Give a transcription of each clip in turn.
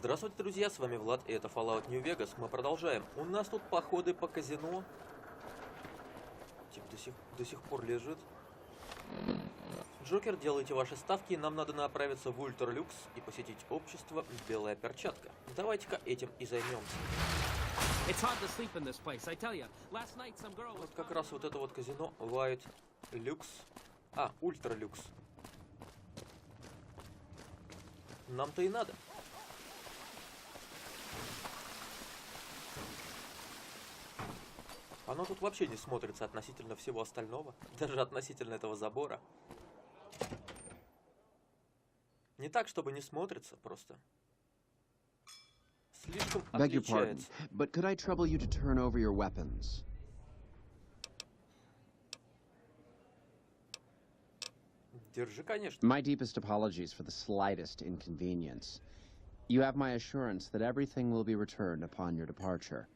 Здравствуйте, друзья, с вами Влад, и это Fallout New Vegas. Мы продолжаем. У нас тут походы по казино. Типа до сих пор лежит. Джокер, делайте ваши ставки. Нам надо направиться в Ультра-Люкс и посетить общество Белая Перчатка. Давайте-ка этим и займемся. Вот как раз вот это вот казино Ультра-Люкс. Ультра-Люкс. Нам-то и надо. Оно тут вообще не смотрится относительно всего остального. Даже относительно этого забора. Не так, чтобы не смотрится, просто. Слишком отличается. But could I trouble you to turn over your weapons? Держи, конечно. My deepest apologies for the slightest inconvenience. You have my assurance that everything will be returned upon your departure.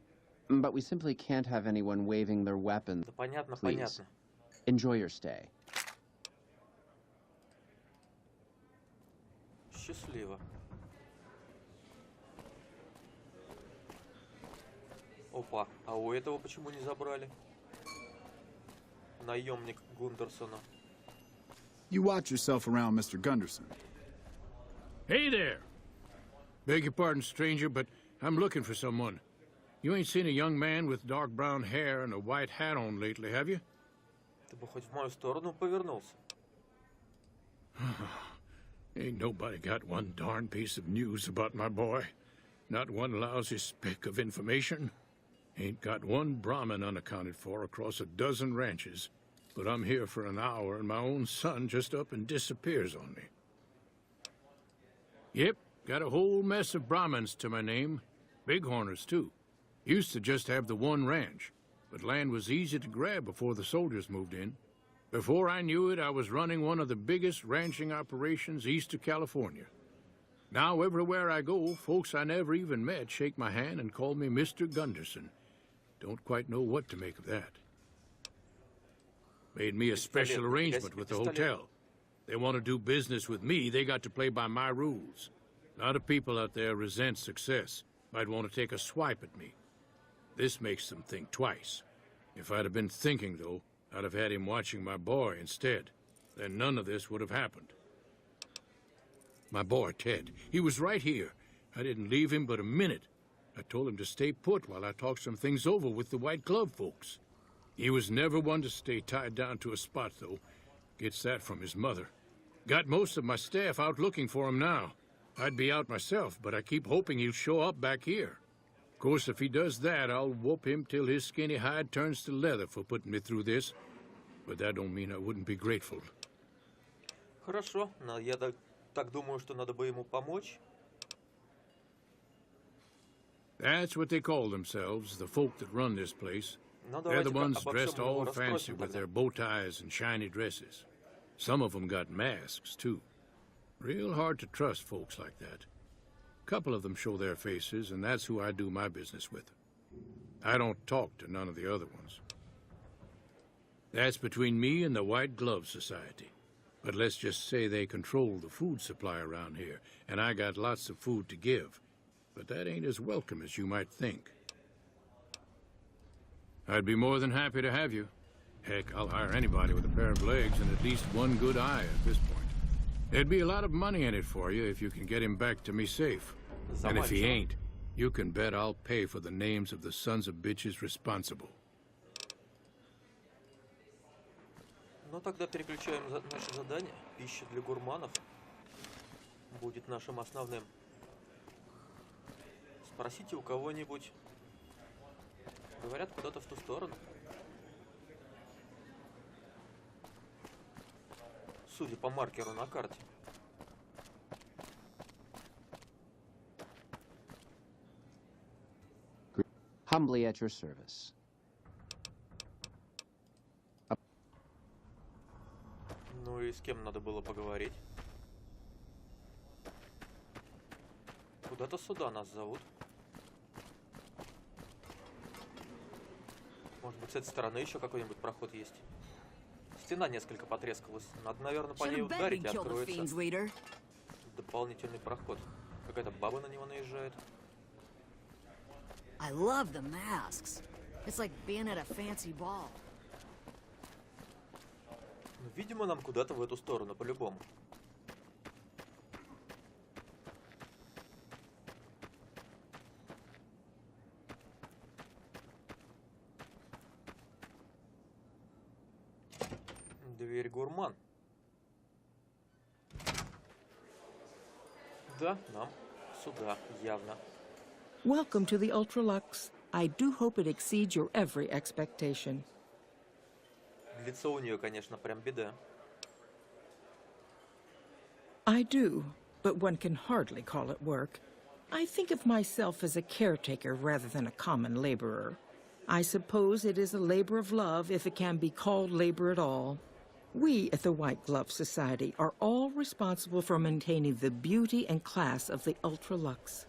But we simply can't have anyone waving their weapons. Да понятно, Please. понятно. Enjoy your stay. Счастливо. Опа, а у этого почему не забрали? Наемник Гундерсона. You watch yourself around, Mr. Gunderson. Hey there! Beg your pardon, stranger, but I'm looking for someone. You ain't seen a young man with dark brown hair and a white hat on lately, have you? Ты бы хоть в мою сторону повернулся. Ain't nobody got one darn piece of news about my boy. Not one lousy speck of information. Ain't got one Brahmin unaccounted for across a dozen ranches. But I'm here for an hour and my own son just up and disappears on me. Yep, got a whole mess of Brahmins to my name. Bighorners, too. Used to just have the one ranch, but land was easy to grab before the soldiers moved in. Before I knew it, I was running one of the biggest ranching operations east of California. Now everywhere I go, folks I never even met shake my hand and call me Mr. Gunderson. Don't quite know what to make of that. Made me a special arrangement with the hotel. They want to do business with me, they got to play by my rules. A lot of people out there resent success, might want to take a swipe at me. This makes them think twice. If I'd have been thinking, though, I'd have had him watching my boy instead. Then none of this would have happened. My boy, Ted, he was right here. I didn't leave him but a minute. I told him to stay put while I talked some things over with the White Glove folks. He was never one to stay tied down to a spot, though. Gets that from his mother. Got most of my staff out looking for him now. I'd be out myself, but I keep hoping he'll show up back here. Of course, if he does that, I'll whoop him till his skinny hide turns to leather for putting me through this. But that don't mean I wouldn't be grateful. Хорошо, но я так думаю, что надо бы ему помочь. That's what they call themselves, the folk that run this place. They're the ones dressed all fancy with their bow ties and shiny dresses. Some of them got masks, too. Real hard to trust folks like that. A couple of them show their faces, and that's who I do my business with. I don't talk to none of the other ones. That's between me and the White Glove Society. But let's just say they control the food supply around here, and I got lots of food to give. But that ain't as welcome as you might think. I'd be more than happy to have you. Heck, I'll hire anybody with a pair of legs and at least one good eye at this point. There'd be a lot of money in it for you if you can get him back to me safe. And if he ain't, you can bet I'll pay for the names of the sons of bitches responsible. Ну тогда переключаем наше задание. Пища для гурманов будет нашим основным. Спросите у кого-нибудь. Говорят, куда-то в ту сторону. Судя по маркеру на карте. Humbly at your service. Ну и с кем надо было поговорить? Куда-то сюда нас зовут. Может быть, с этой стороны еще какой-нибудь проход есть. Стена несколько потрескалась. Надо, наверное, по ней ударить, и откроется дополнительный проход. какая-то баба на него наезжает. I love the masks. It's like being at a fancy ball. Ну, видимо, нам куда-то в эту сторону, по-любому. Дверь гурман. Да, нам сюда, явно. Welcome to the Ультра-Люкс. I do hope it exceeds your every expectation. Лицо у нее, конечно, прям беда. I do, but one can hardly call it work. I think of myself as a caretaker rather than a common laborer. I suppose it is a labor of love if it can be called labor at all. We at the White Glove Society are all responsible for maintaining the beauty and class of the Ультра-Люкс.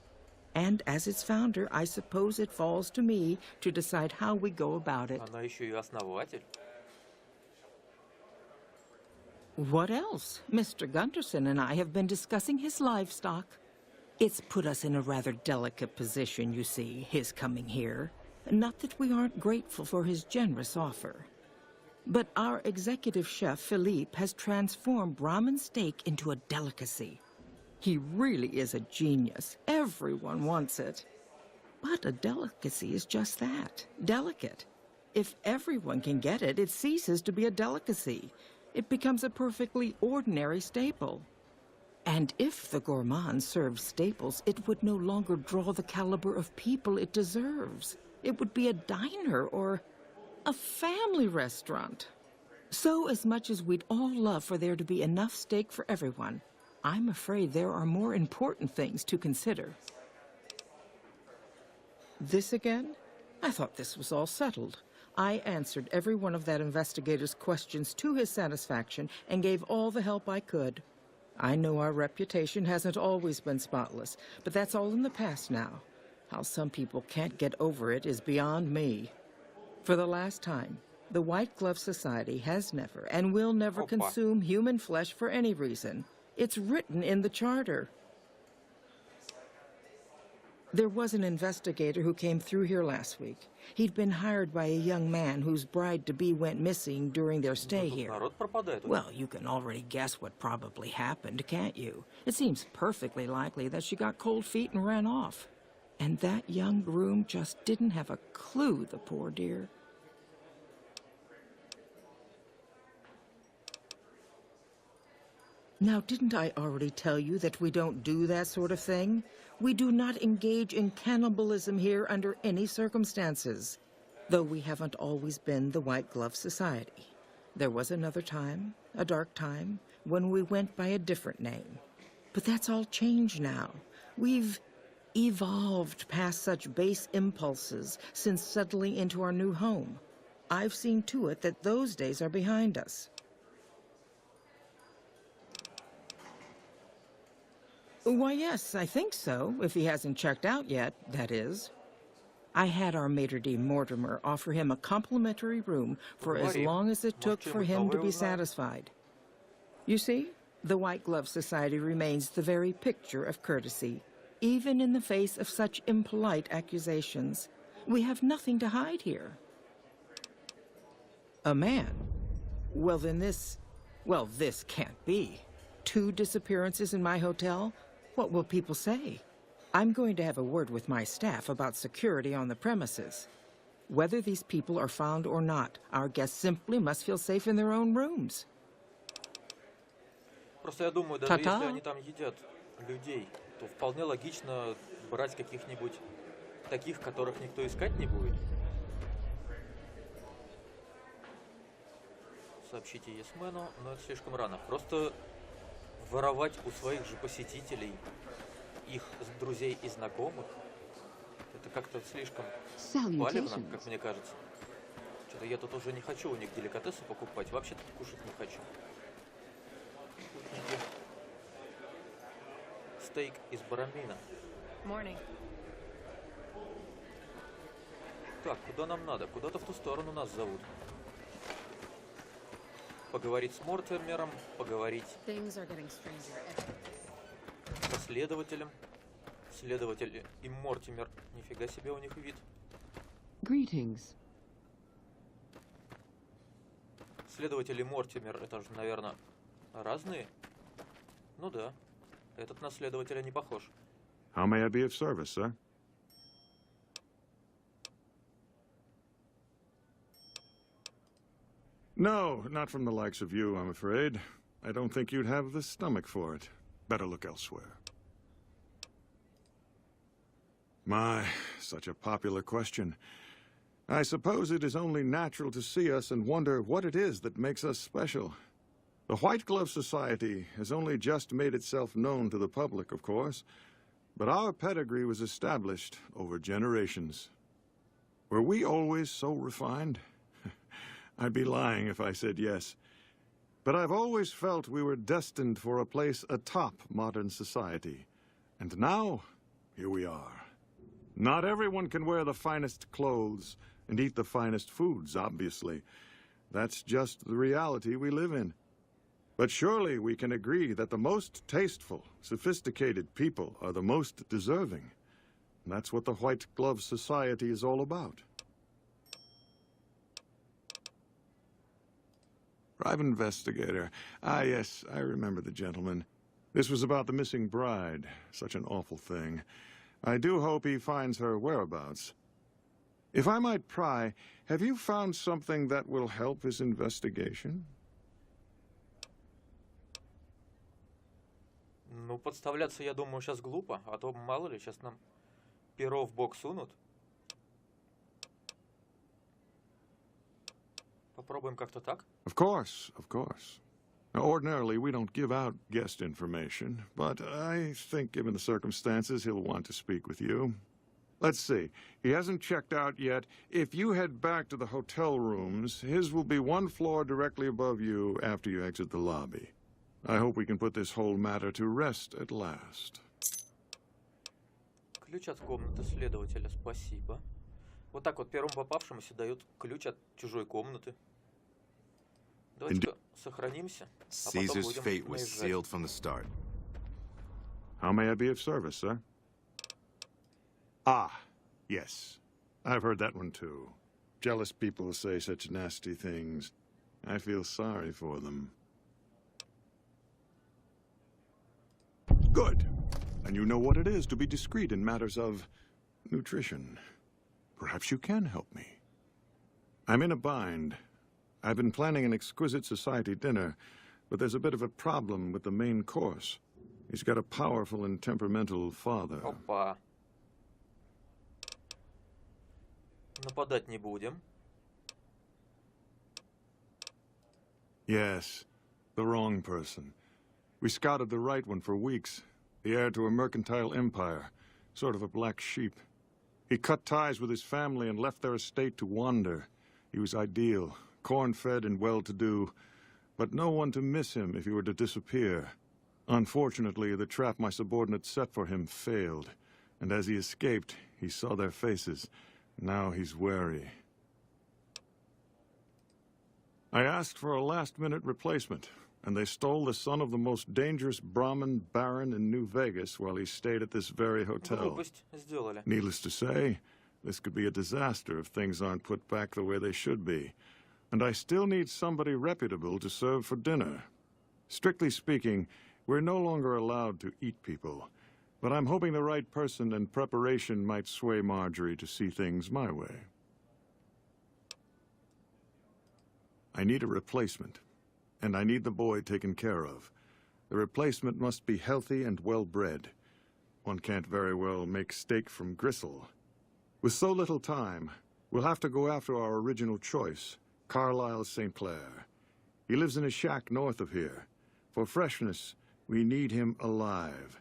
And as its founder, I suppose it falls to me to decide how we go about it. Она еще и основатель. What else? Mr. Gunderson and I have been discussing his livestock. It's put us in a rather delicate position, you see, his coming here. Not that we aren't grateful for his generous offer. But our executive chef, Philippe, has transformed Brahmin steak into a delicacy. He really is a genius. Everyone wants it. But a delicacy is just that, delicate. If everyone can get it, it ceases to be a delicacy. It becomes a perfectly ordinary staple. And if the gourmand served staples, it would no longer draw the caliber of people it deserves. It would be a diner or a family restaurant. So as much as we'd all love for there to be enough steak for everyone, I'm afraid there are more important things to consider. This again? I thought this was all settled. I answered every one of that investigator's questions to his satisfaction and gave all the help I could. I know our reputation hasn't always been spotless, but that's all in the past now. How some people can't get over it is beyond me. For the last time, the White Glove Society has never and will never consume human flesh for any reason. It's written in the charter. There was an investigator who came through here last week. He'd been hired by a young man whose bride-to-be went missing during their stay here. Well, you can already guess what probably happened, can't you? It seems perfectly likely that she got cold feet and ran off. And that young groom just didn't have a clue, the poor dear. Now, didn't I already tell you that we don't do that sort of thing? We do not engage in cannibalism here under any circumstances. Though we haven't always been the White Glove Society. There was another time, a dark time, when we went by a different name. But that's all changed now. We've evolved past such base impulses since settling into our new home. I've seen to it that those days are behind us. Why, yes, I think so, if he hasn't checked out yet, that is. I had our maitre d' Mortimer offer him a complimentary room for as long as it took for him to be satisfied. You see, the White Glove Society remains the very picture of courtesy, even in the face of such impolite accusations. We have nothing to hide here. A man? Well, then this can't be. 2 disappearances in my hotel? What will people say? I'm going to have a word with my staff about security on the premises. Whether these people are found or not, our guests simply must feel safe in their own rooms. Просто я думаю, даже если они там едят людей, то вполне логично брать каких-нибудь таких, которых никто искать не будет. Сообщите Есмену, но это слишком рано. Просто воровать у своих же посетителей, их друзей и знакомых, это как-то слишком палевно, как мне кажется. Что-то я тут уже не хочу у них деликатесы покупать, вообще тут кушать не хочу. Стейк из барамина. Так, куда нам надо? Куда-то в ту сторону нас зовут. Поговорить с Мортимером, поговорить со следователем. Следователь и Мортимер. Нифига себе у них вид. Greetings. Следователь и Мортимер, это же, наверное, разные? Ну да. Этот на следователя не похож. How may I be of service, sir? No, not from the likes of you, I'm afraid. I don't think you'd have the stomach for it. Better look elsewhere. My, such a popular question. I suppose it is only natural to see us and wonder what it is that makes us special. The White Glove Society has only just made itself known to the public, of course, but our pedigree was established over generations. Were we always so refined? I'd be lying if I said yes. But I've always felt we were destined for a place atop modern society. And now, here we are. Not everyone can wear the finest clothes and eat the finest foods, obviously. That's just the reality we live in. But surely we can agree that the most tasteful, sophisticated people are the most deserving. And that's what the White Glove Society is all about. Private investigator. Ah, yes, I remember the gentleman. This was about the missing bride. Such an awful thing. I do hope he finds her whereabouts. If I might pry, have you found something that will help his investigation? Ну, подставляться, я думаю, сейчас глупо, а то, мало ли, сейчас нам перо в бок сунут. Попробуем как-то так. Of course, of course. Now, ordinarily, we don't give out guest information, but I think given the circumstances, he'll want to speak with you. Let's see. He hasn't checked out yet. If you head back to the hotel rooms, his will be one floor directly above you after you exit the lobby. I hope we can put this whole matter to rest at last. Ключ от комнаты следователя, спасибо. Вот так вот первому попавшемуся дают ключ от чужой комнаты. Давайте-ка сохранимся, а потом Caesar's fate будем was наезжать. sealed from the start. How may I be of service, sir? Ah, yes. I've heard that one too. Jealous people say such nasty things. I feel sorry for them. Good. And you know what it is to be discreet in matters of nutrition. Perhaps you can help me. I'm in a bind. I've been planning an exquisite society dinner, but there's a bit of a problem with the main course. He's got a powerful and temperamental father. Опа. Нападать не будем. Yes, the wrong person. We scouted the right one for weeks. The heir to a mercantile empire, sort of a black sheep. He cut ties with his family and left their estate to wander. He was ideal, corn-fed and well-to-do, but no one to miss him if he were to disappear. Unfortunately, the trap my subordinates set for him failed, and as he escaped, he saw their faces. Now he's wary. I asked for a last-minute replacement, and they stole the son of the most dangerous Brahmin baron in New Vegas while he stayed at this very hotel. Глупость сделали. Needless to say, this could be a disaster if things aren't put back the way they should be. And I still need somebody reputable to serve for dinner. Strictly speaking, we're no longer allowed to eat people, but I'm hoping the right person and preparation might sway Marjorie to see things my way. I need a replacement, and I need the boy taken care of. The replacement must be healthy and well-bred. One can't very well make steak from gristle. With so little time, we'll have to go after our original choice, Carlisle St. Clair. He lives in a shack north of here. For freshness, we need him alive.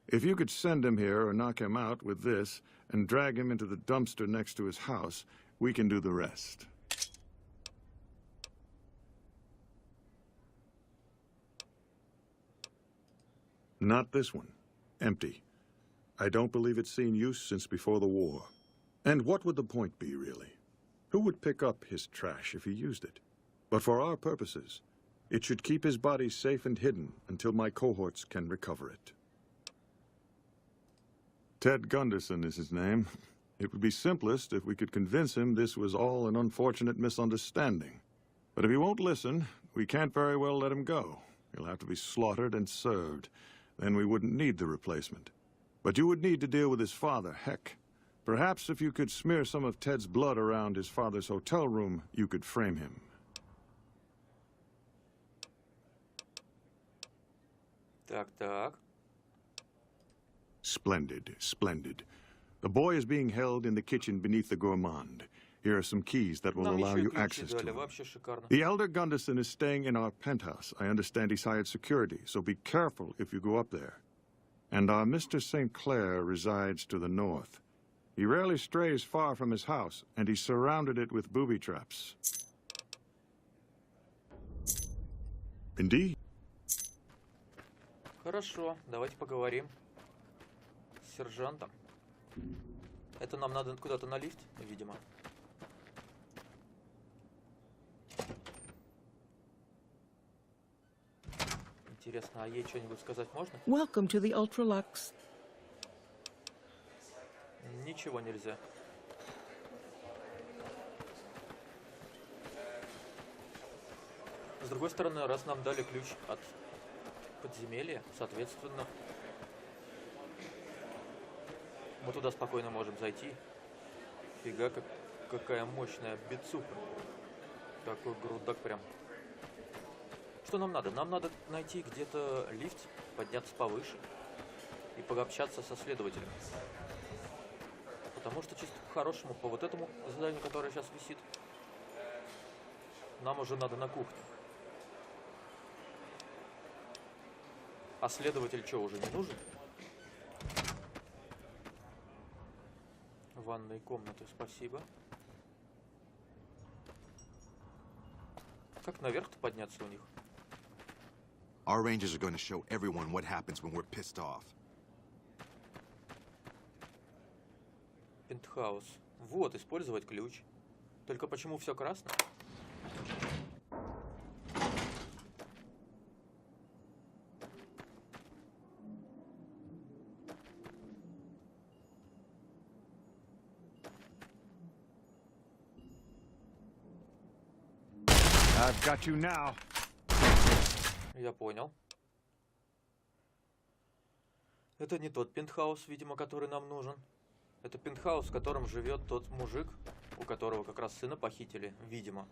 If you could send him here or knock him out with this and drag him into the dumpster next to his house, we can do the rest. Not this one. Empty. I don't believe it's seen use since before the war. And what would the point be, really? Who would pick up his trash if he used it? But for our purposes, it should keep his body safe and hidden until my cohorts can recover it. Ted Gunderson is his name. It would be simplest if we could convince him this was all an unfortunate misunderstanding. But if he won't listen, we can't very well let him go. He'll have to be slaughtered and served. Then we wouldn't need the replacement. But you would need to deal with his father, Heck. Perhaps if you could smear some of Ted's blood around his father's hotel room, you could frame him. Так. Splendid, splendid. The boy is being held in the kitchen beneath the gourmand. Here are some keys that will Нам allow еще и you ключи access to дали. him. Вообще шикарно. The elder Gunderson is staying in our penthouse. I understand he's hired security, so be careful if you go up there. And our Mr. St. Clair resides to the north. He rarely strays far from his house, and he surrounded it with booby traps. Indeed. Хорошо, давайте поговорим с сержантом. Это нам надо куда-то на лифт, видимо. Интересно, а ей что-нибудь сказать можно? Welcome to the Ультра-Люкс. Ничего нельзя. С другой стороны, раз нам дали ключ от подземелья, соответственно, мы туда спокойно можем зайти. Фига, какая мощная бицуха. Такой грудак прям. Что нам надо? Нам надо найти где-то лифт, подняться повыше и пообщаться со следователем. Потому что чисто по-хорошему, по вот этому заданию, которое сейчас висит, нам уже надо на кухню. А следователь что, уже не нужен? Ванные комнаты, спасибо. Как наверх-то подняться у них? Our rangers are going to show everyone what happens when we're pissed off. Пентхаус. Вот, использовать ключ. Только почему все красное? I've got you now. Я понял. Это не тот пентхаус, видимо, который нам нужен. Это пентхаус, в котором живет тот мужик, у которого как раз сына похитили, видимо.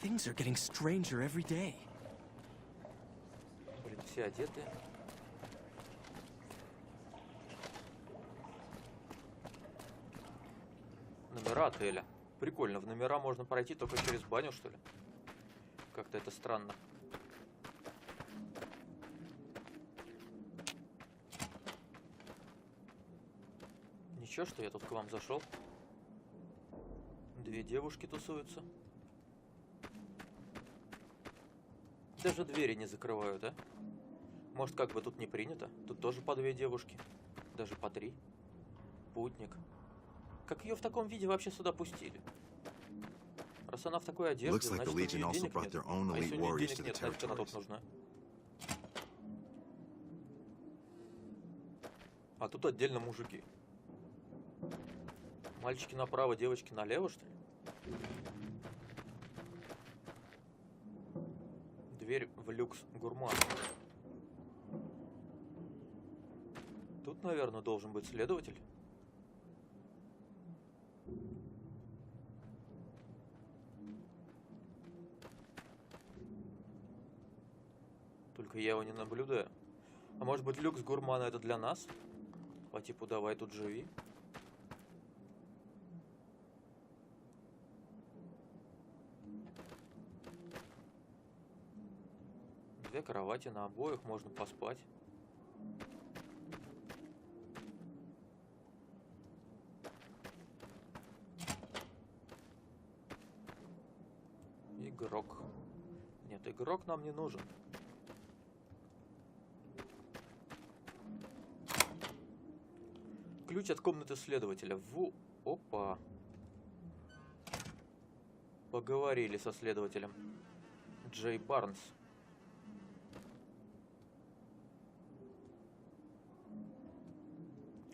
Things are getting stranger every day. Блин, все одеты. Номера отеля. Прикольно, в номера можно пройти только через баню, что ли? Как-то это странно. Ничего, что я тут к вам зашел. Две девушки тусуются. Даже двери не закрывают, а? Может, как бы тут не принято? Тут тоже по две девушки. Даже по три. Путник. Как ее в таком виде вообще сюда пустили? Раз она в такой одежде, значит, у нее денег нет. А если у нее денег нет, значит, она тут нужна. А тут отдельно мужики. Мальчики направо, девочки налево, что ли? Дверь в люкс гурман. Тут, наверное, должен быть следователь. Только я его не наблюдаю. А может быть, люкс гурмана это для нас? По типу давай тут живи. Две кровати на обоих, можно поспать. Игрок. Нет, игрок нам не нужен. Ключ от комнаты следователя. Опа. Поговорили со следователем. Джей Барнс.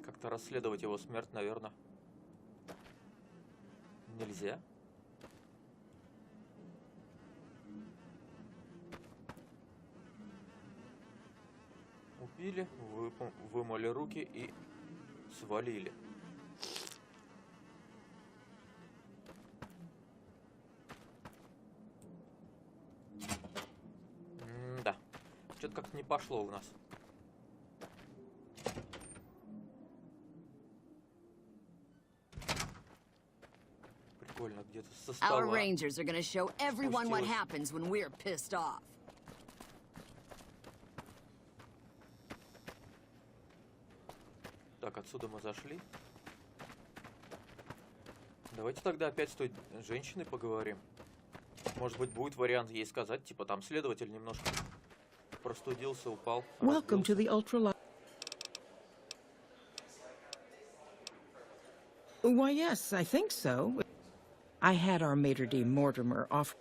Как-то расследовать его смерть, наверное, нельзя. Убили, вымыли руки и свалили. Да, что-то как-то не пошло у нас. Прикольно, где-то со стола. Our rangers are gonna show everyone what happens when we're pissed off. Так, отсюда мы зашли. Давайте тогда опять с той женщиной поговорим. Может быть, будет вариант ей сказать, типа там следователь немножко простудился, упал. Welcome to the Ультра-Люкс. Why, yes, I think so. I had our maitre d' Mortimer off.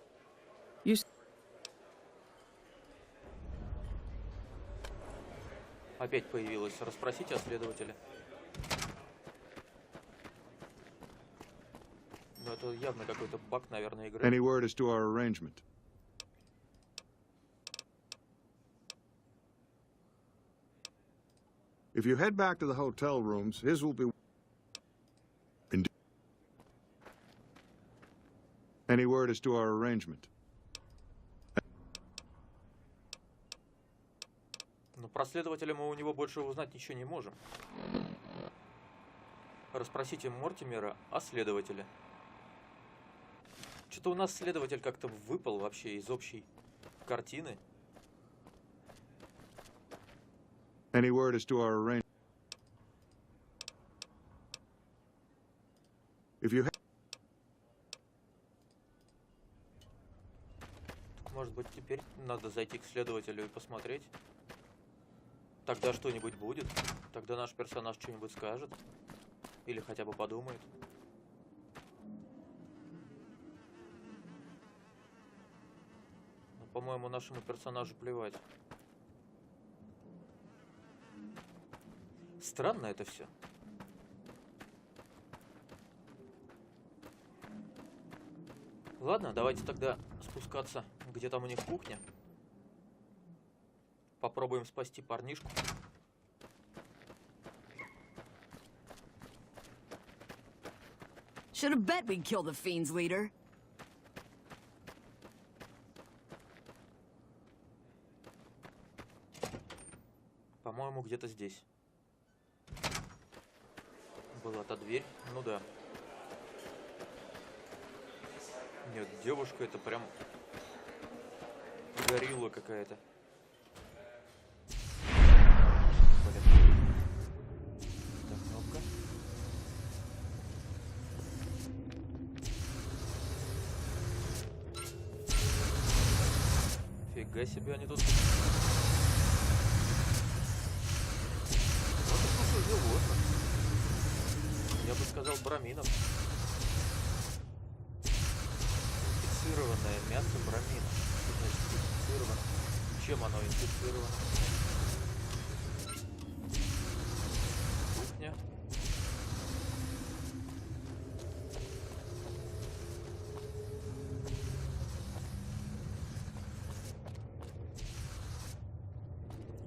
You... Опять появилась. Расспросите о следователе. Ну, это явно какой-то баг, наверное, игры. Any word as to our arrangement? If you head back to the hotel rooms, his will be... Any word as to our arrangement? Но про следователя мы у него больше узнать ничего не можем. Расспросите Мортимера о следователе. Что-то у нас следователь как-то выпал вообще из общей картины. Any word as to our arrangement? If you Может быть, теперь надо зайти к следователю и посмотреть. Тогда что-нибудь будет. Тогда наш персонаж что-нибудь скажет. Или хотя бы подумает. Но, по-моему, нашему персонажу плевать. Странно это все. Ладно, давайте тогда спускаться, где там у них кухня. Попробуем спасти парнишку. Should have bet we'd kill the fiend's leader. По-моему, где-то здесь. Была та дверь. Ну да. Нет, девушка это прям горилла какая-то. Так, кнопка. Фига себе они тут. Вот это какое животное. Я бы сказал браминов. Инфицированное мясо брамина. Что значит инфицировано? Чем оно инфицировано? Кухня.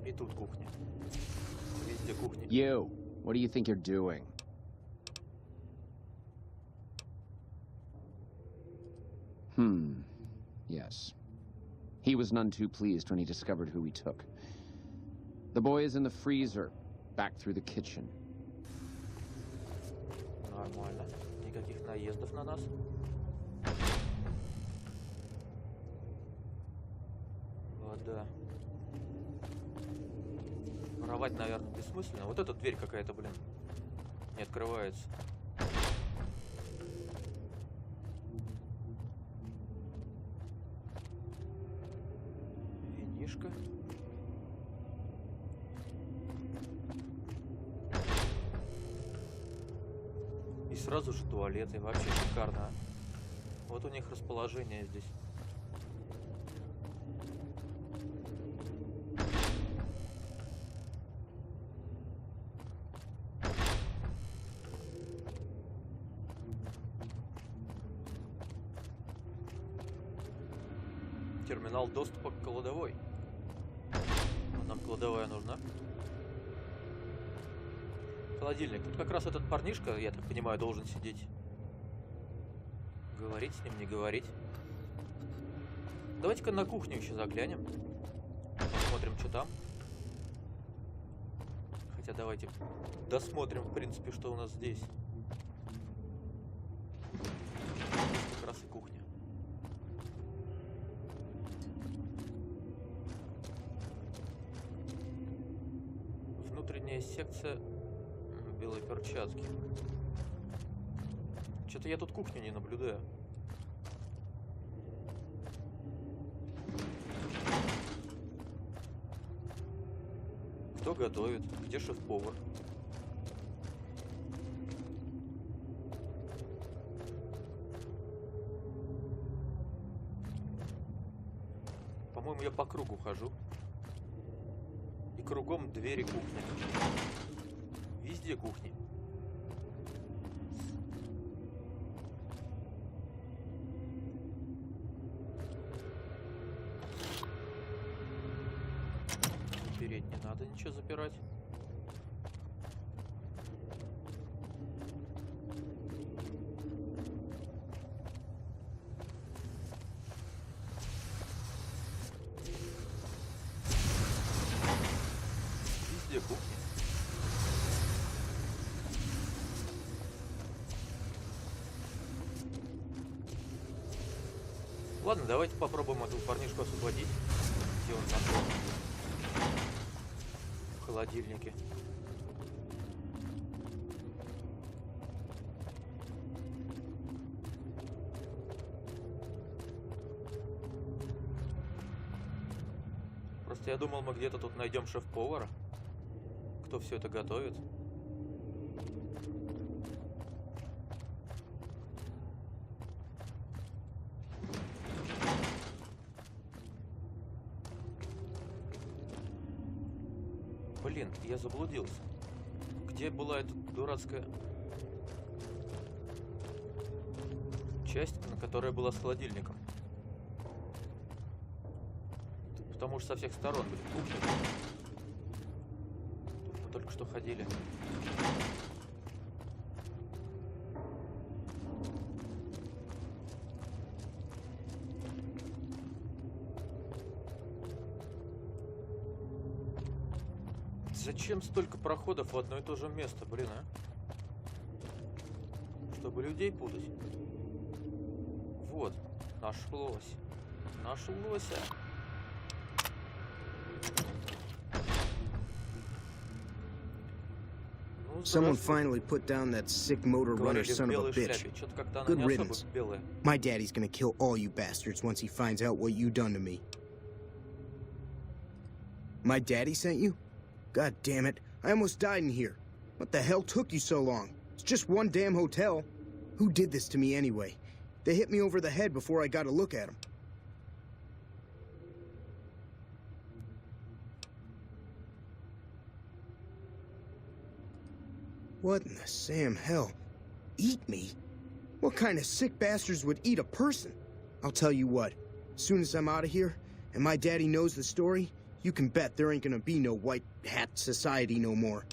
И тут кухня. Везде кухня. You, what do you think you're doing? Yes. He was none too pleased when he discovered who he took. The boy is in the freezer, back through the kitchen. Нормально. Никаких наездов на нас. Вода. Воровать, наверное, бессмысленно. Вот эта дверь какая-то, блин, не открывается. Винишко. И сразу же туалет. И вообще шикарно. Вот у них расположение здесь. Терминал доступа к кладовой. Нам кладовая нужна. Холодильник. Тут как раз этот парнишка, я так понимаю, должен сидеть. Говорить с ним, не говорить. Давайте-ка на кухню еще заглянем. Посмотрим, что там. Хотя давайте досмотрим, в принципе, что у нас здесь. Здесь как раз и кухня. Внутренняя секция Белой Перчатки. Что-то я тут кухню не наблюдаю. Кто готовит? Где шеф-повар? По-моему, я по кругу хожу. И кругом двери кухни. Везде кухни. Переть не надо ничего запирать. Везде кухня. Ладно, давайте попробуем этого парнишку освободить. Где он там? В холодильнике. Просто я думал, мы где-то тут найдем шеф-повара, кто все это готовит. Блин, я заблудился. Где была эта дурацкая часть, которая была с холодильником? Потому что со всех сторон были кухни. Тут мы только что ходили. Зачем столько проходов в одно и то же место, блин, а? Чтобы людей путать. Вот, нашлось. Нашлось. Ну, Someone finally put down that sick motor runner son of a bitch. Good riddance. My daddy's gonna kill all you bastards once he finds out what you done to me. My daddy sent you? God damn it, I almost died in here. What the hell took you so long? It's just one damn hotel. Who did this to me anyway? They hit me over the head before I got a look at them. What in the Sam hell? Eat me? What kind of sick bastards would eat a person? I'll tell you what, as soon as I'm out of here, and my daddy knows the story, you can bet there ain't gonna be no white hat society no more.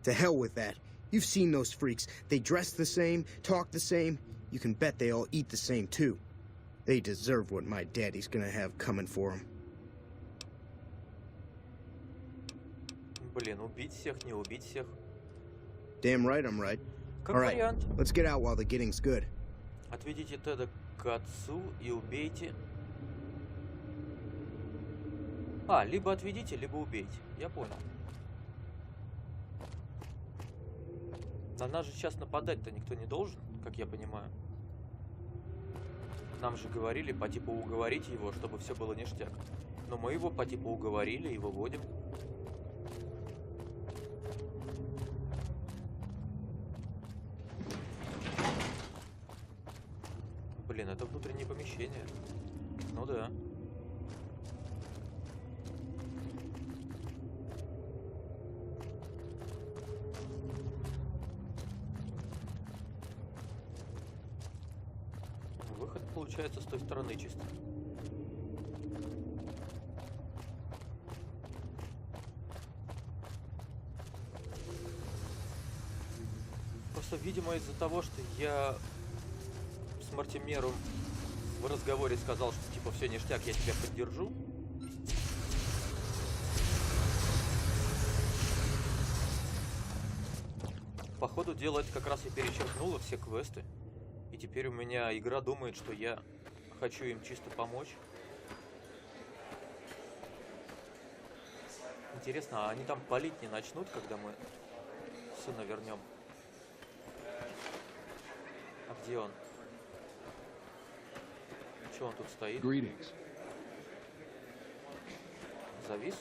To hell with that. You've seen those freaks. They dress the same, talk the same. You can bet they all eat the same too. They deserve what my daddy's gonna have coming for them. Блин, убить всех, не убить всех. Damn right I'm right. Как All right, вариант. let's get out while the getting's good. Отведите Теда к отцу и убейте. А, либо отведите, либо убейте. Я понял. На нас же сейчас нападать-то никто не должен, как я понимаю. Нам же говорили по типу уговорить его, чтобы все было ништяк. Но мы его по типу уговорили и выводим. Блин, это внутреннее помещение. Ну да. Выход получается с той стороны чисто. Просто, видимо, из-за того, что я с Мартимером в разговоре сказал, что типа все ништяк, я тебя поддержу. По ходу дела это как раз и перечеркнуло все квесты. И теперь у меня игра думает, что я хочу им чисто помочь. Интересно, а они там палить не начнут, когда мы сына вернем? А где он? Че он тут стоит? Завис?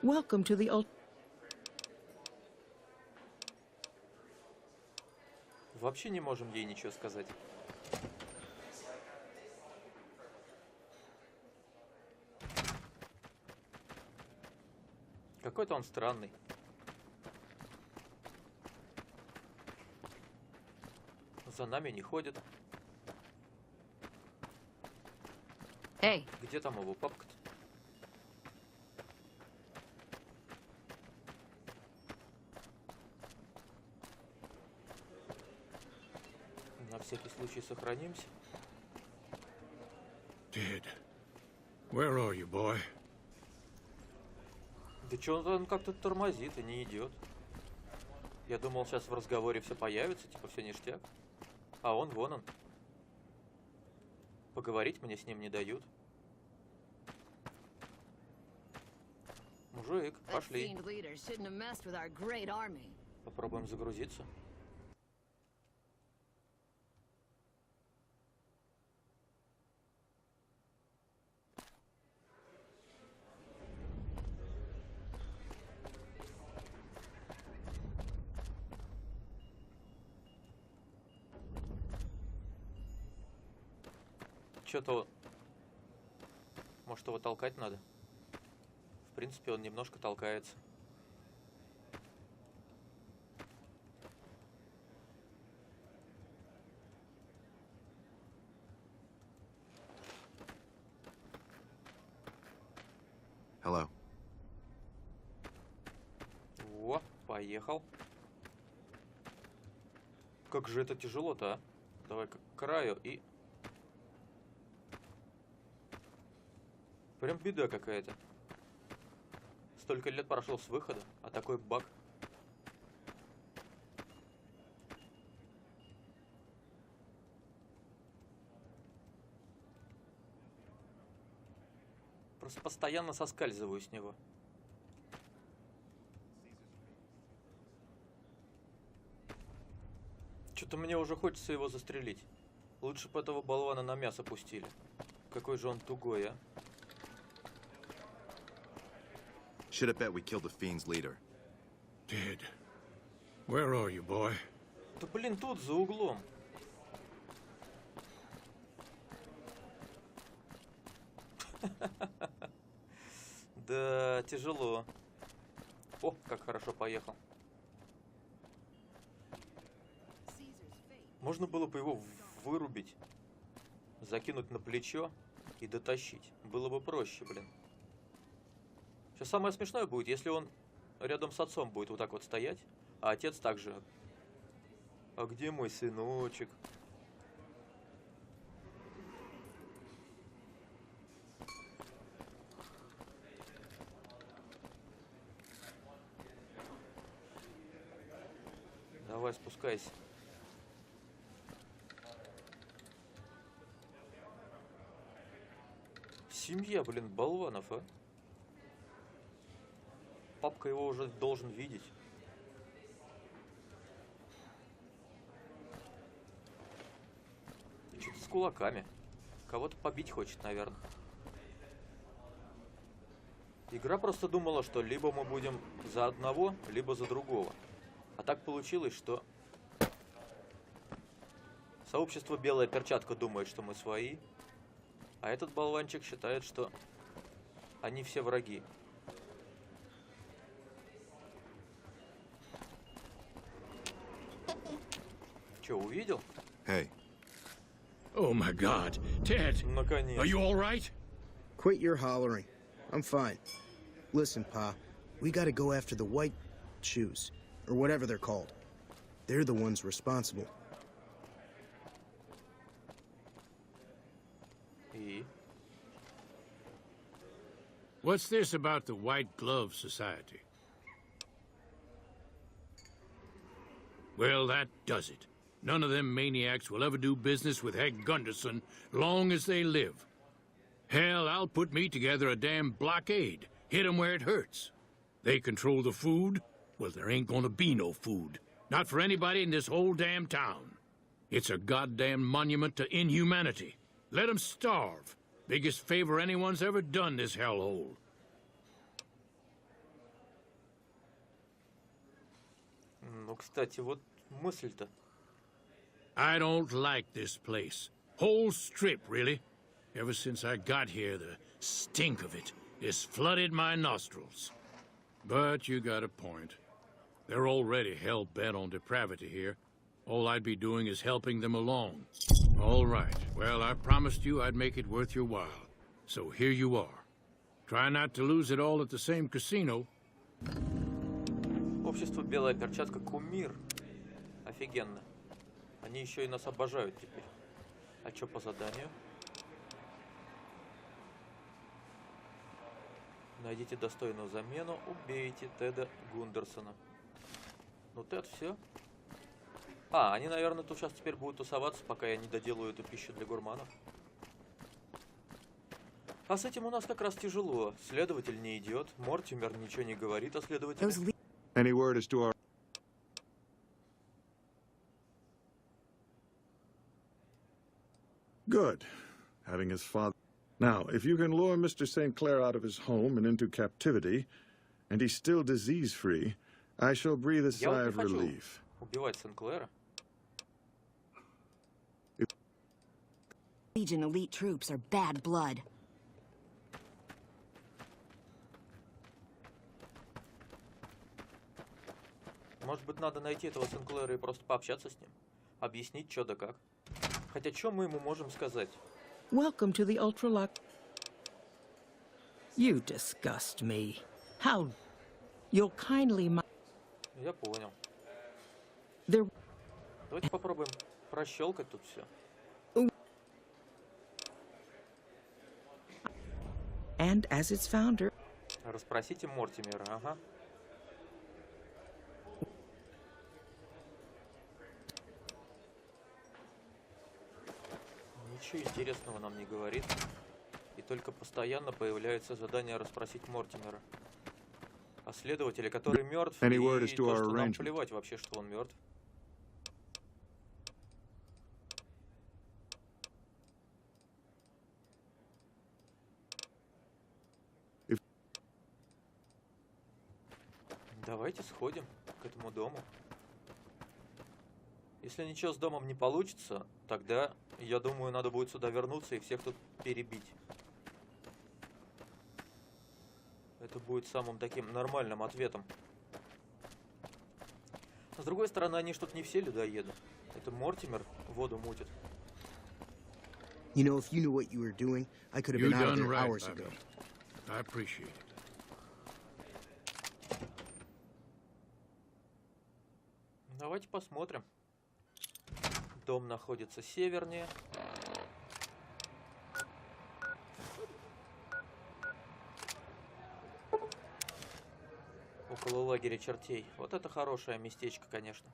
Welcome to the Вообще не можем ей ничего сказать. Какой-то он странный. За нами не ходит. Эй! Где там его папка-то? На всякий случай сохранимся. Did. Where are you, boy? Да чё он как-то тормозит и не идет. Я думал, сейчас в разговоре все появится, типа все ништяк. А он, вон он. Поговорить мне с ним не дают. Мужик, пошли. Попробуем загрузиться. Что-то... Может, его толкать надо? В принципе, он немножко толкается. Hello. О, поехал. Как же это тяжело-то, а? Давай-ка к краю и... Прям беда какая-то. Столько лет прошло с выхода, а такой баг. Просто постоянно соскальзываю с него. Что-то мне уже хочется его застрелить. Лучше бы этого болвана на мясо пустили. Какой же он тугой, а? Should have bet we killed the fiend's leader. Did. Where are you, boy? Да блин, тут за углом. Да, тяжело. О, как хорошо поехал. Можно было бы его вырубить, закинуть на плечо и дотащить. Было бы проще, блин. Сейчас самое смешное будет, если он рядом с отцом будет вот так вот стоять, а отец также. А где мой сыночек? Давай, спускайся. Семья, блин, болванов, а? Папка его уже должен видеть. Что-то с кулаками. Кого-то побить хочет, наверное. Игра просто думала, что либо мы будем за одного, либо за другого. А так получилось, что сообщество Белая Перчатка думает, что мы свои, а этот болванчик считает, что они все враги. Че, увидел? Hey. Oh my God, Ted! Наконец. Are you all right? Quit your hollering. I'm fine. Listen, Pa, we gotta go after the white shoes, or whatever they're called. They're the ones responsible. И? What's this about the White Glove Society? Well, that does it. None of them maniacs will ever do business with Hank Gunderson long as they live. Hell, I'll put me together a damn blockade. Hit 'em where it hurts. They control the food? Well, there ain't gonna be no food. Not for anybody in this whole damn town. It's a goddamn monument to inhumanity. Let 'em starve. Biggest favor anyone's ever done this hellhole. Ну, кстати, вот мысль-то. I don't like this place. Whole strip, really. Ever since I got here, the stink of it has flooded my nostrils. But you got a point. They're already hell-bent on depravity here. All I'd be doing is helping them along. All right. Well, I promised you I'd make it worth your while. So here you are. Try not to lose it all at the same casino. Общество Белая Перчатка кумир. Офигенно. Они еще и нас обожают теперь. А что по заданию? Найдите достойную замену, убейте Теда Гундерсона. Ну, Тед, все. А, они, наверное, тут сейчас теперь будут тусоваться, пока я не доделаю эту пищу для гурманов. А с этим у нас как раз тяжело. Следователь не идет, Мортимер ничего не говорит о следователе. Any word as to our... Good. Having his father... Now, if you can lure Mr. St. Clair out of his home and into captivity, and he's still disease-free, I shall breathe a sigh of relief. Убивать Сен-Клэра? Legion elite troops are bad blood. Может быть, надо найти этого Сен-Клэра и просто пообщаться с ним? Объяснить, что да как. Хотя, что мы ему можем сказать? Welcome to the Ультра-Люкс. You disgust me. How... You'll kindly... Я понял. There... Давайте попробуем прощелкать тут все. And as its founder... Расспросите Мортимера, ага. Ничего интересного нам не говорит. И только постоянно появляется задание расспросить Мортимера. А следователя, который мертв, и то, что нам плевать вообще, что он мертв. Давайте сходим к этому дому. Если ничего с домом не получится, тогда, я думаю, надо будет сюда вернуться и всех тут перебить. Это будет самым таким нормальным ответом. С другой стороны, они ж тут не все людоеды. Это Мортимер воду мутит. You know, if you knew what you were doing, I could have been out of there hours ago. I appreciate it. Давайте посмотрим. Дом находится севернее. Около лагеря чертей. Вот это хорошее местечко, конечно.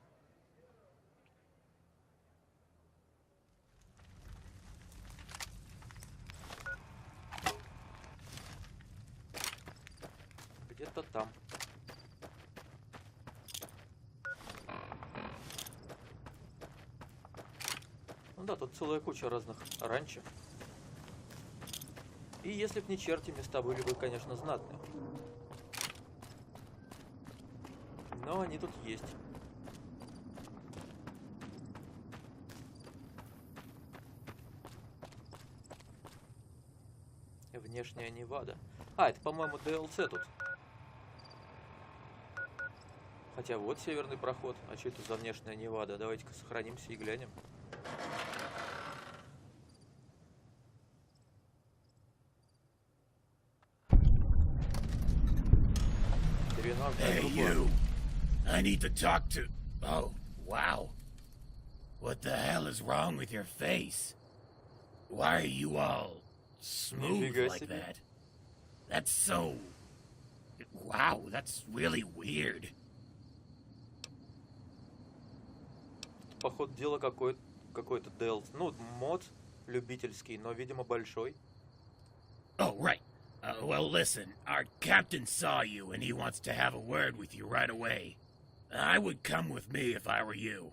Где-то там. Ну да, тут целая куча разных ранчо. И если б не черти, места были бы, конечно, знатные. Но они тут есть. внешняя Невада. А, это, по-моему, DLC тут. Хотя вот северный проход. А что это за внешняя Невада? Давайте-ка сохранимся и глянем. Hey, you. I need to talk to... Oh, wow. What the hell is wrong with your face? Why are you all smooth like that? That's so... Wow, that's really weird. Походу, дело какой-то DLC. Ну, мод любительский, но, видимо, большой. Oh, right. Well, listen, our captain saw you and he wants to have a word with you right away. I would come with me if I were you.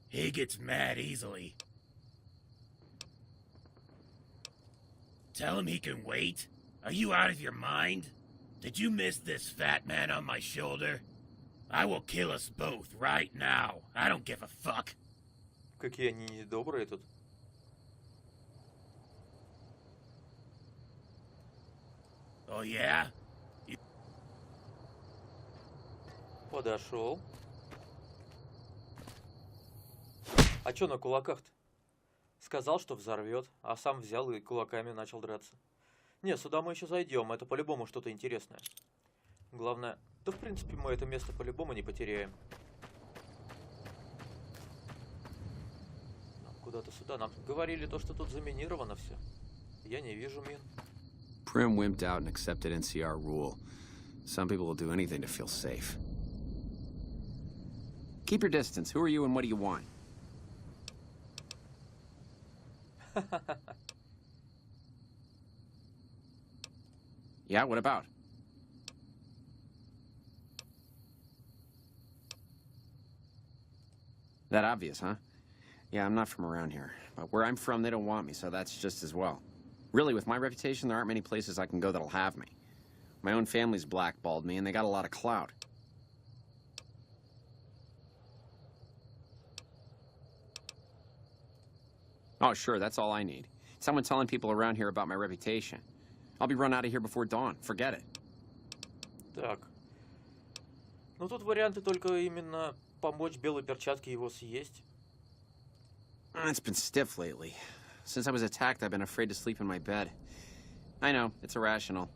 He gets mad easily. Tell him he can wait. Are you out of your mind? Did you miss this fat man on my shoulder? I will kill us both right now. I don't give a fuck. Какие они добрые тут. Oh, yeah? Подошел. А чё на кулаках-то? Сказал, что взорвет, а сам взял и кулаками начал драться. Не, сюда мы еще зайдем, это по-любому что-то интересное. Главное, да в принципе мы это место по-любому не потеряем. Куда-то сюда. Нам говорили то, что тут заминировано все. Я не вижу мин. Prim wimped out and accepted NCR rule. Some people will do anything to feel safe. Keep your distance. Who are you and what do you want? Yeah, what about? That obvious, huh? Yeah, I'm not from around here. But where I'm from, they don't want me, so that's just as well. Really, with my reputation, there aren't many places I can go that'll have me. My own family's blackballed me, and they got a lot of clout. Oh, sure, that's all I need. Someone telling people around here about my reputation. I'll be run out of here before dawn. Forget it. Так. Ну, тут варианты только именно помочь Белой Перчатке его съесть. It's been stiff lately. Since I was attacked, I've been afraid to sleep in my bed. I know, it's irrational.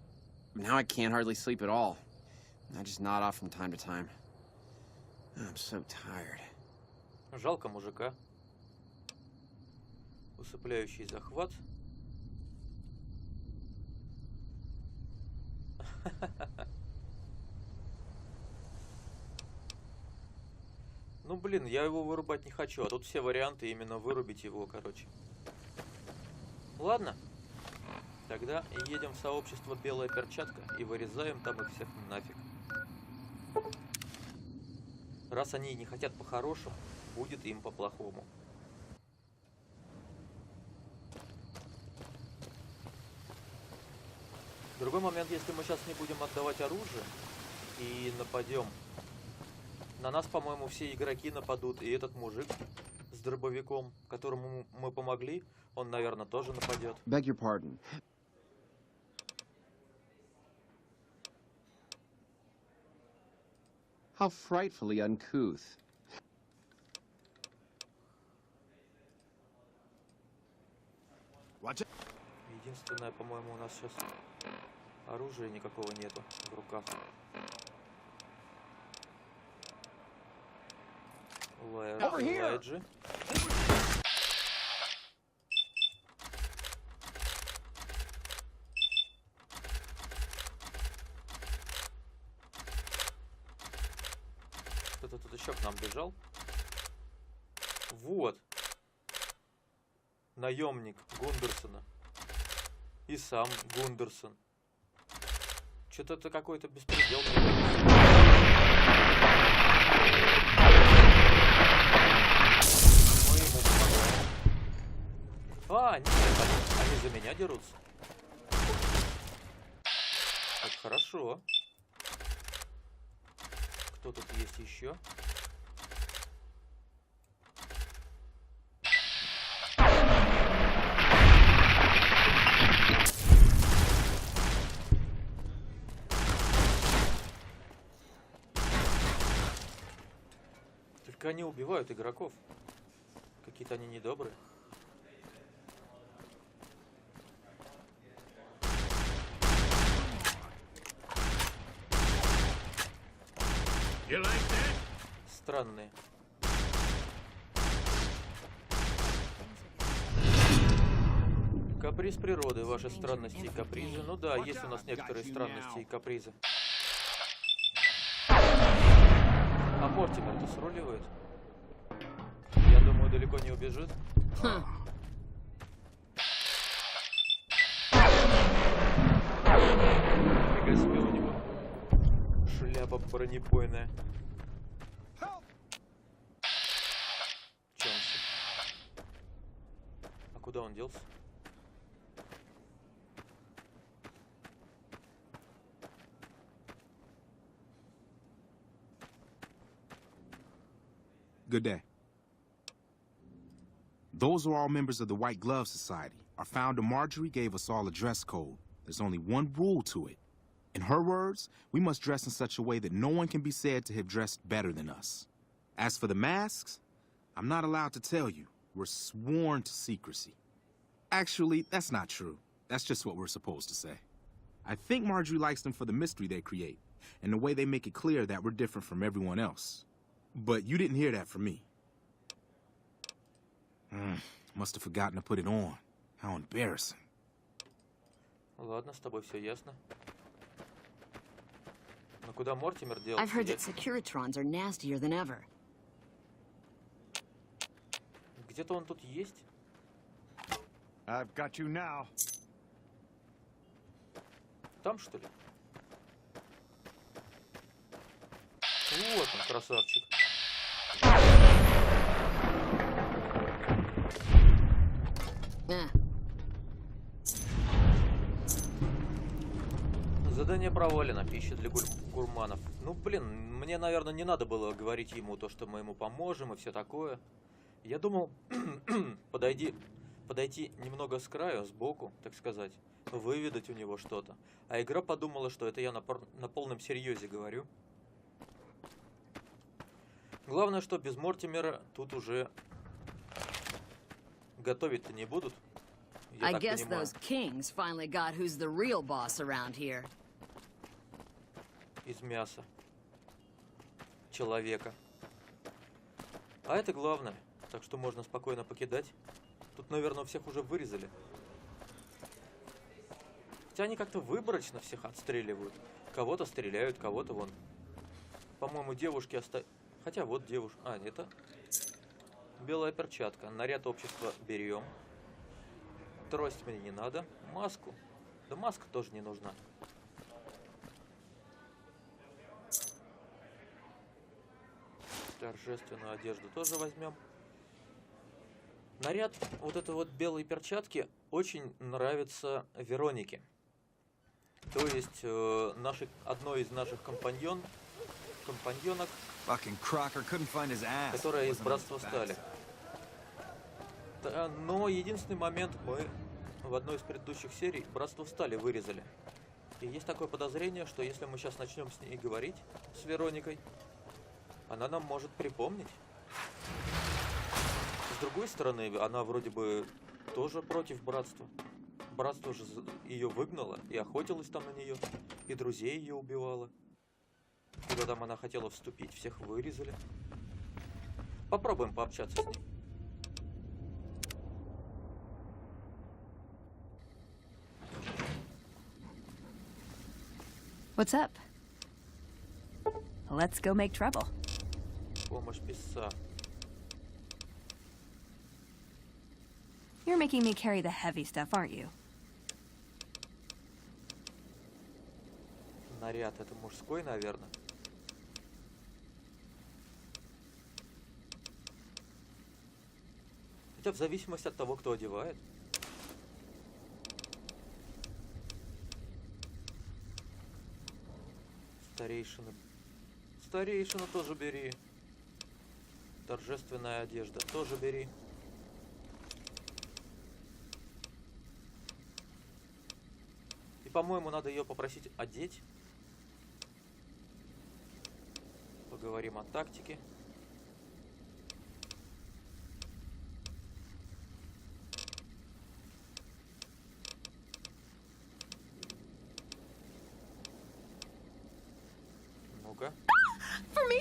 Now I can't hardly sleep at all. I just nod off from time to time. I'm so tired. Жалко мужика. Усыпляющий захват. Ну, блин, я его вырубать не хочу, а тут все варианты именно вырубить его, короче. Ладно. Тогда едем в сообщество Белая Перчатка и вырезаем там их всех нафиг. Раз они не хотят по-хорошему, будет им по-плохому. Другой момент, если мы сейчас не будем отдавать оружие и нападем, на нас, по-моему, все игроки нападут, и этот мужик с дробовиком, которому мы помогли, он, наверное, тоже нападет. Beg your pardon. How frightfully uncouth. Единственное, по-моему, у нас сейчас оружия никакого нету в руках. Лайджи. Кто-то тут еще к нам бежал. Вот. Наемник Гундерсона. И сам Гундерсон. Что-то это какой-то беспредел. Мы ему помогаем. А, нет, они за меня дерутся. Так, хорошо. Кто тут есть еще? Как они убивают игроков? Какие-то они недобрые. You like that? Странные. Каприз природы, ваши странности и капризы. Ну да, есть у нас некоторые странности и капризы. А Мортимер-то сруливает. Я думаю, далеко не убежит. Фига себе у него. Шляпа бронебойная. Чонси. А куда он делся? Good day. Those are all members of the White Glove Society. Our founder, Marjorie, gave us all a dress code. There's only one rule to it. In her words, we must dress in such a way that no one can be said to have dressed better than us. As for the masks, I'm not allowed to tell you. We're sworn to secrecy. Actually, that's not true. That's just what we're supposed to say. I think Marjorie likes them for the mystery they create, and the way they make it clear that we're different from everyone else. But you didn't hear that from me. Must have forgotten to put it on. How embarrassing. Ладно, с тобой все ясно. Но куда Мортимер делся? I've heard that Securitrons are nastier than ever. Где-то он тут есть? I've got you now. Там, что ли? Вот он, красавчик. Задание провалено. Пища для гурманов. Ну, блин, мне, наверное, не надо было говорить ему то, что мы ему поможем и все такое. Я думал подойти немного с краю, сбоку, так сказать, выведать у него что-то. А игра подумала, что это я на полном серьезе говорю. Главное, что без Мортимера тут уже готовить-то не будут. Я I guess those kings finally got who's the real boss around here. Из мяса. Человека. А это главное. Так что можно спокойно покидать. Тут, наверное, всех уже вырезали. Хотя они как-то выборочно всех отстреливают. Кого-то стреляют, кого-то вон. По-моему, девушки Хотя вот девушка. А, это Белая Перчатка. Наряд общества берем. Трость мне не надо. Маску. Да маска тоже не нужна. Торжественную одежду тоже возьмем. Наряд вот этой вот Белой Перчатки очень нравится Веронике. То есть одной из наших компаньонок, которая из Братства Стали. Но единственный момент, мы в одной из предыдущих серий Братство Стали вырезали. И есть такое подозрение, что если мы сейчас начнем с ней говорить, с Вероникой, она нам может припомнить. С другой стороны, она вроде бы тоже против братства. Братство же ее выгнало и охотилось там на нее, и друзей ее убивало. Куда там она хотела вступить, всех вырезали. Попробуем пообщаться с ней. What's up? Let's go make trouble. Помощь писца. You're making me carry the heavy stuff, aren't you? Наряд это мужской, наверное. Хотя в зависимости от того, кто одевает. Старейшина. Старейшина тоже бери. Торжественная одежда тоже бери. И, по-моему, надо ее попросить одеть. Поговорим о тактике. Ну-ка. For me?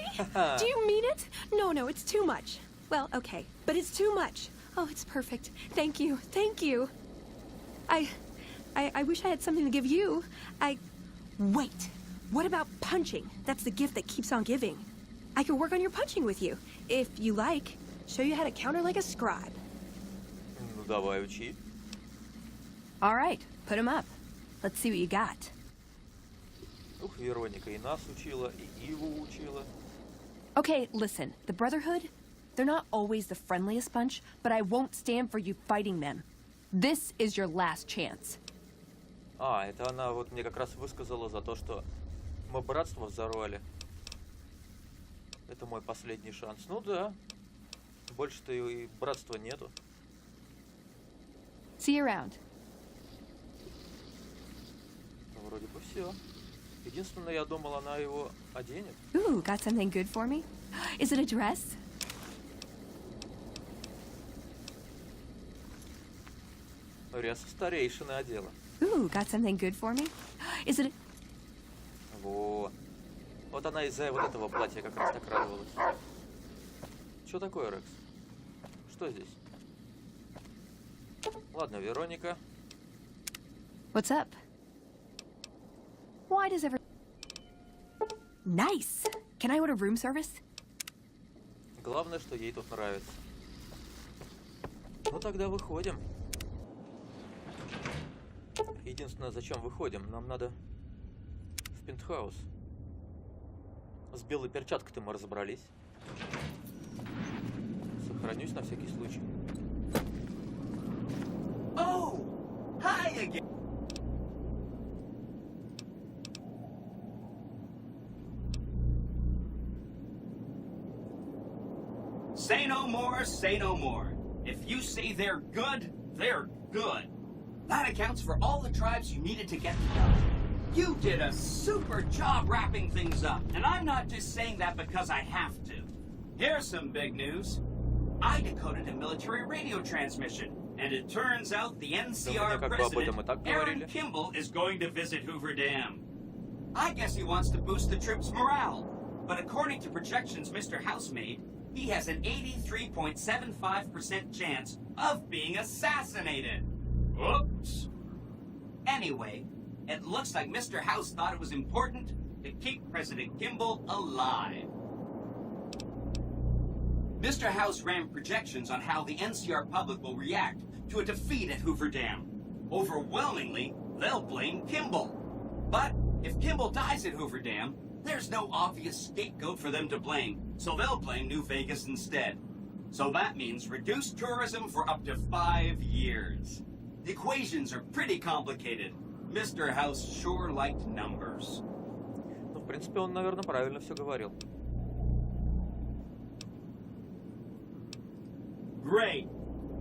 Do you mean it? No, no, it's too much. Well, okay, but it's too much. Oh, it's perfect. Thank you, thank you. I wish I had something to give you. Wait, what about punching? That's the gift that keeps on giving. I could work on your punching with you, if you like. Show you how to counter like a scribe. Ну, давай, учи. All right, put him up. Let's see what you got. Ух, Вероника и нас учила, и Иву учила. Okay, listen, the Brotherhood, they're not always the friendliest bunch, but I won't stand for you fighting them. This is your last chance. А, это она вот мне как раз высказала за то, что мы братство взорвали. Это мой последний шанс. Ну да. Больше-то и братства нету. See you around. Ну, вроде бы все. Единственное, я думал, она его оденет. Ooh, got something good for me? Is it a dress? Ряса старейшины одела. Ooh, got something good for me? Is it a... Во. Вот она из-за вот этого платья как раз так радовалась. Что такое, Рекс? Что здесь? Ладно, Вероника. What's up? Why does every... Nice! Can I order room service? Главное, что ей тут нравится. Ну тогда выходим. Единственное, зачем выходим? Нам надо в пентхаус. С белой перчаткой-то мы разобрались. Сохранюсь на всякий случай. Oh! Hi again! Say no more, say no more. If you say they're good, they're good. That accounts for all the tribes you needed to get to know. You did a super job wrapping things up, and I'm not just saying that because I have to. Here's some big news. I decoded a military radio transmission, and it turns out the NCR president, Aaron Kimball, is going to visit Hoover Dam. I guess he wants to boost the troops' morale, but according to projections Mr. House made, he has an 83.75% chance of being assassinated. Oops. Anyway, it looks like Mr. House thought it was important to keep President Kimball alive. Mr. House ran projections on how the NCR public will react to a defeat at Hoover Dam. Overwhelmingly, they'll blame Kimball. But if Kimball dies at Hoover Dam, there's no obvious scapegoat for them to blame, so they'll blame New Vegas instead. So that means reduced tourism for up to 5 years. The equations are pretty complicated. Mr. House sure liked numbers. Ну, в принципе, он, наверное, правильно все говорил. Great.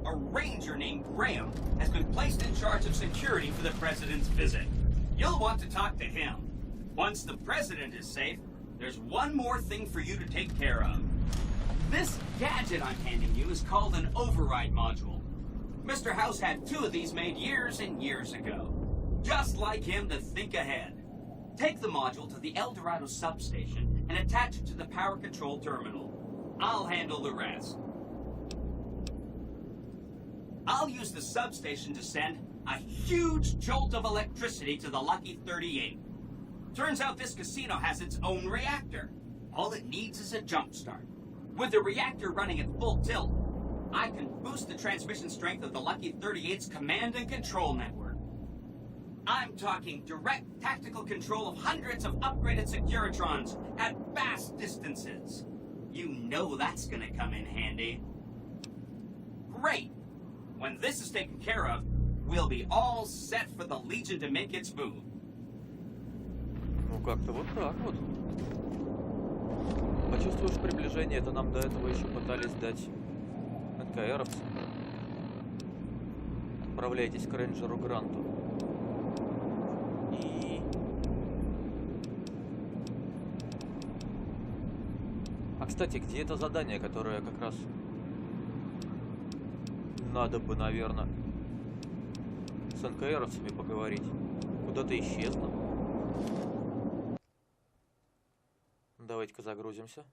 A ranger named Graham has been placed in charge of security for the president's visit. You'll want to talk to him. Once the president is safe, there's one more thing for you to take care of. This gadget I'm handing you is called an override module. Mr. House had 2 of these made years and years ago. Just like him to think ahead. Take the module to the El Dorado substation and attach it to the power control terminal. I'll handle the rest. I'll use the substation to send a huge jolt of electricity to the Lucky 38. Turns out this casino has its own reactor. All it needs is a jump start. With the reactor running at full tilt, I can boost the transmission strength of the Lucky 38's command and control network. I'm talking direct tactical control of hundreds of upgraded Securitrons at vast distances. You know that's gonna come in handy. Great! When this is taken care of, we'll be all set for the Legion to make its move. Ну, как-то вот так вот. Почувствуешь приближение, это нам до этого еще пытались дать НКРовцы. Отправляйтесь к рейнджеру Гранту. И... А, кстати, где это задание, которое как раз... Надо бы, наверное, с НКРовцами поговорить. Куда-то исчезло. Давайте-ка загрузимся.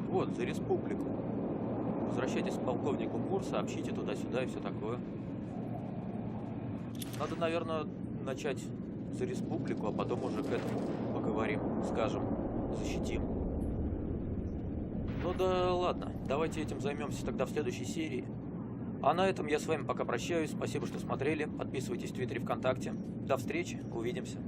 Вот, за республику. Возвращайтесь к полковнику Мур, сообщите туда-сюда и все такое. Надо, наверное, начать за республику, а потом уже к этому поговорим, скажем, защитим. Ну да ладно, давайте этим займемся тогда в следующей серии. А на этом я с вами пока прощаюсь. Спасибо, что смотрели. Подписывайтесь в Твиттере, ВКонтакте. До встречи, увидимся.